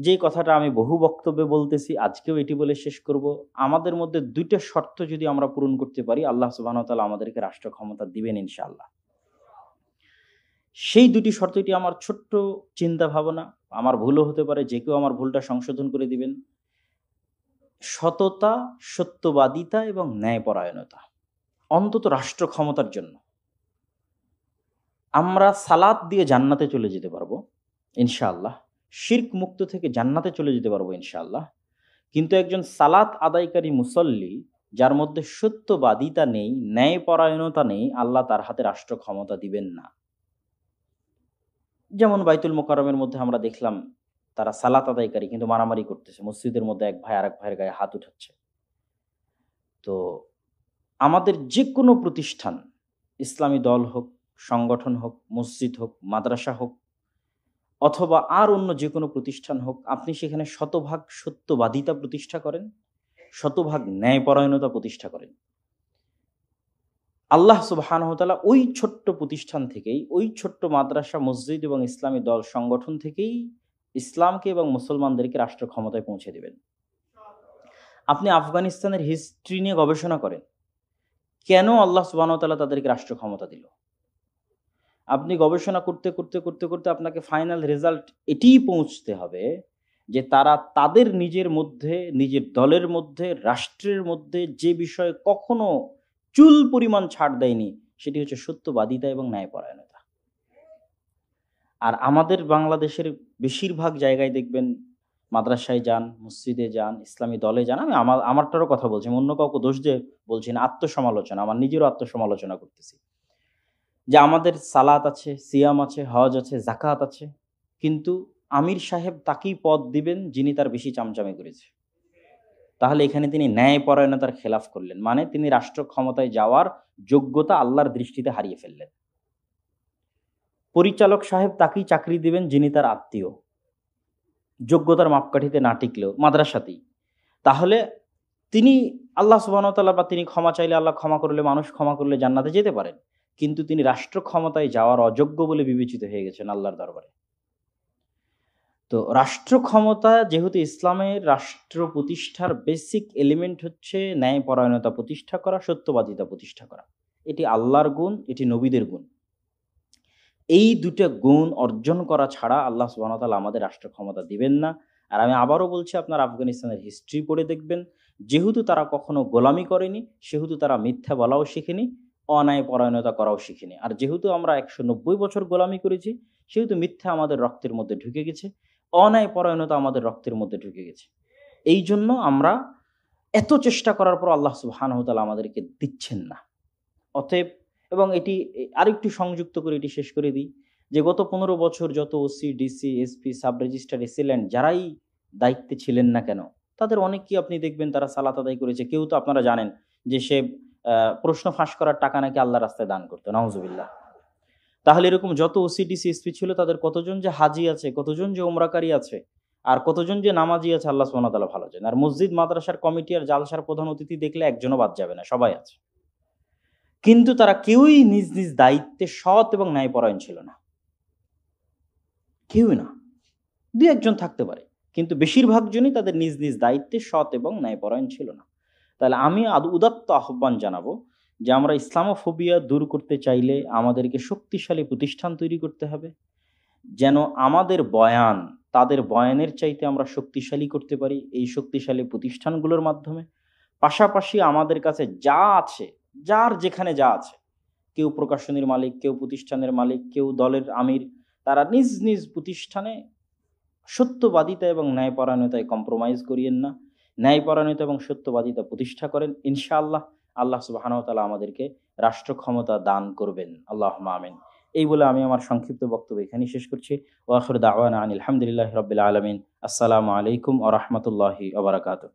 যে কথাটা আমি বহু বক্তব্যে বলতেছি, আজকেও এটি বলে শেষ করব। আমাদের মধ্যে ২টা শর্ত যদি আমরা পূরণ করতে পারি, আল্লাহ সুবহানাহু ওয়া তাআলা আমাদেরকে রাষ্ট্র ক্ষমতা দিবেন ইনশাআল্লাহ। সেই ২টি শর্তটি আমার ছোট্ট চিন্তা ভাবনা, আমার ভুলও হতে পারে, যে কেউ আমার ভুলটা সংশোধন করে দিবেন। সততা, সত্যবাদিতা এবং ন্যায়পরায়ণতা, অন্তত রাষ্ট্র ক্ষমতার জন্য। আমরা সালাত দিয়ে জান্নাতে চলে যেতে পারবো ইনশাআল্লাহ, শিরক মুক্ত থেকে জান্নাতে চলে যেতে পারবো ইনশাআল্লাহ। কিন্তু একজন সালাত আদায়কারী মুসল্লি যার মধ্যে সত্যবাদিতা নেই, ন্যায়পরায়ণতা নেই, আল্লাহ তার হাতে রাষ্ট্র ক্ষমতা দিবেন না। যেমন বাইতুল মোকাররমের মধ্যে আমরা দেখলাম তারা সালাত আদায়কারী কিন্তু মারামারি করতেছে, মসজিদের মধ্যে এক ভাই আরেক ভাইয়ের গায়ে হাত উঠাচ্ছে। তো আমাদের যে কোনো প্রতিষ্ঠান, ইসলামী দল হোক, সংগঠন হোক, মসজিদ হোক, মাদ্রাসা হোক, অথবা আর অন্য যে কোনো প্রতিষ্ঠান হোক, আপনি সেখানে শতভাগ সত্যবাদিতা প্রতিষ্ঠা করেন, শতভাগ ন্যায়পরায়ণতা প্রতিষ্ঠা করেন। আল্লাহ সুবহানাহু ওয়া তাআলা ওই ছোট্ট প্রতিষ্ঠান থেকেই, ওই ছোট্ট মাদ্রাসা, মসজিদ এবং ইসলামী দল সংগঠন থেকেই ইসলামকে এবং মুসলমানদেরকে রাষ্ট্র ক্ষমতায় পৌঁছে দিবেন। আপনি আফগানিস্তানের হিস্ট্রি নিয়ে গবেষণা করেন, কেন আল্লাহ সুবহানাহু ওয়া তাআলা তাদেরকে রাষ্ট্র ক্ষমতা দিল। আপনি গবেষণা করতে করতে করতে করতে আপনাকে ফাইনাল রেজাল্ট এটিই পৌঁছতে হবে যে তারা তাদের নিজের মধ্যে, নিজের দলের মধ্যে, রাষ্ট্রের মধ্যে যে বিষয়ে কখনো চুল পরিমাণ ছাড় দেয়নি, সেটি হচ্ছে সত্যবাদিতা এবং ন্যায়পরায়ণতা। আর আমাদের বাংলাদেশের বেশিরভাগ জায়গায় দেখবেন, মাদ্রাসায় যান, মসজিদে যান, ইসলামী দলে যান, আমি আমারটারও কথা বলছি, অন্য কাউকে দোষ দিয়ে বলছি না, আত্মসমালোচনা, আমার নিজেরও আত্মসমালোচনা করতেছি, যে আমাদের সালাত আছে, সিয়াম আছে, হজ আছে, জাকাত আছে, কিন্তু আমির সাহেব তাকেই পদ দিবেন যিনি তার বেশি চামচামি করেছে। তাহলে এখানে তিনি ন্যায়পরায়ণতার খেলাফ করলেন, মানে তিনি রাষ্ট্র ক্ষমতায় যাওয়ার যোগ্যতা আল্লাহর দৃষ্টিতে হারিয়ে ফেললেন। পরিচালক সাহেব তাকেই চাকরি দিবেন যিনি তার আত্মীয়, যোগ্যতার মাপকাঠিতে না টিকলেও মাদ্রাসাতেই। তাহলে তিনি আল্লাহ সুবহানাহু ওয়া তাআলা, বা তিনি ক্ষমা চাইলে আল্লাহ ক্ষমা করলে, মানুষ ক্ষমা করলে জান্নাতে যেতে পারেন, কিন্তু তিনি রাষ্ট্র ক্ষমতায় যাওয়ার অযোগ্য বলে বিবেচিত হয়ে গেছেন আল্লাহর দরবারে। তো রাষ্ট্র ক্ষমতা যেহেতু ইসলামের রাষ্ট্র প্রতিষ্ঠার বেসিক এলিমেন্ট হচ্ছে ন্যায়পরায়ণতা প্রতিষ্ঠা করা, সত্যবাদিতা প্রতিষ্ঠা করা। এটি আল্লাহর গুণ, এটি নবীদের গুণ। এই দুটো গুণ অর্জন করা ছাড়া আল্লাহ সুবহানাহু ওয়া তাআলা আমাদের রাষ্ট্র ক্ষমতা দিবেন না। আর আমি আবারও বলছি, আপনার আফগানিস্তানের হিস্ট্রি পড়ে দেখবেন, যেহেতু তারা কখনো গোলামি করেনি, সেহেতু তারা মিথ্যা বলাও শিখেনি, অন্যায়পরায়ণতা করাও শিখেনি। আর যেহেতু আমরা 190 বছর গোলামি করেছি, সেহেতু মিথ্যা আমাদের রক্তের মধ্যে ঢুকে গেছে, অন্যায়পরায়ণতা আমাদের রক্তের মধ্যে ঢুকে গেছে। এই জন্য আমরা এত চেষ্টা করার পর আল্লাহ সুবহানাহু ওয়া তাআলা আমাদেরকে দিচ্ছেন না। অতএব, এবং এটি আরেকটু সংযুক্ত করে এটি শেষ করে দিই, যে গত 15 বছর যত OC, DC, SP, sub registrar, AC land যারাই দায়িত্বে ছিলেন না কেন, তাদের অনেকেই আপনি দেখবেন তারা সালাত আদায় করেছে। কেউ তো আপনারা জানেন যে সে প্রশ্ন ফাঁস করার টাকা নাকি আল্লাহর রাস্তায় দান করতো, নাউজুবিল্লাহ। তাহলে এরকম যত ওসি, ডিসি, এসপি ছিল, তাদের কতজন যে হাজি আছে, কতজন যে উমরাকারী আছে, আর কতজন যে নামাজি আছে, আল্লাহ সুবহানাহু ওয়া তাআলা ভালো জানেন। আর মসজিদ মাদ্রাসার কমিটি আর জালসার প্রধান অতিথি দেখলে একজনও বাদ যাবে না, সবাই আছে। কিন্তু তারা কেউই নিজ নিজ দায়িত্বে সৎ এবং ন্যায়পরায়ণ ছিল না, কেউই না। 2-1 জন থাকতে পারে, কিন্তু বেশিরভাগ জনই তাদের নিজ নিজ দায়িত্বে সৎ এবং ন্যায়পরায়ণ ছিল না। তাহলে আমি উদাত্ত আহ্বান জানাবো যে আমরা ইসলামোফোবিয়া দূর করতে চাইলে আমাদেরকে শক্তিশালী প্রতিষ্ঠান তৈরি করতে হবে, যেন আমাদের বয়ান তাদের বয়ানের চাইতে আমরা শক্তিশালী করতে পারি এই শক্তিশালী প্রতিষ্ঠানগুলোর মাধ্যমে। পাশাপাশি আমাদের কাছে যা আছে, যার যেখানে যা আছে, কেউ প্রকাশনীর মালিক, কেউ প্রতিষ্ঠানের মালিক, কেউ দলের আমির, তারা নিজ নিজ প্রতিষ্ঠানে সত্যবাদিতা এবং ন্যায়পরায়ণতায় কম্প্রোমাইজ করিয়েন না, ন্যায়পরায়ণতা এবং সত্যবাদিতা প্রতিষ্ঠা করেন। ইনশাআল্লাহ আল্লাহ সুবহানাহু ওয়া তাআলা আমাদেরকে রাষ্ট্র ক্ষমতা দান করবেন, আল্লাহুম্মা আমিন। এই বলে আমি আমার সংক্ষিপ্ত বক্তব্য এখানেই শেষ করছি। ওয়া আখিরু দাওয়ানা আনিল হামদুলিল্লাহি রাব্বিল আলামিন। আসসালামু আলাইকুম ওয়া রাহমাতুল্লাহি ওয়া বারাকাতুহু।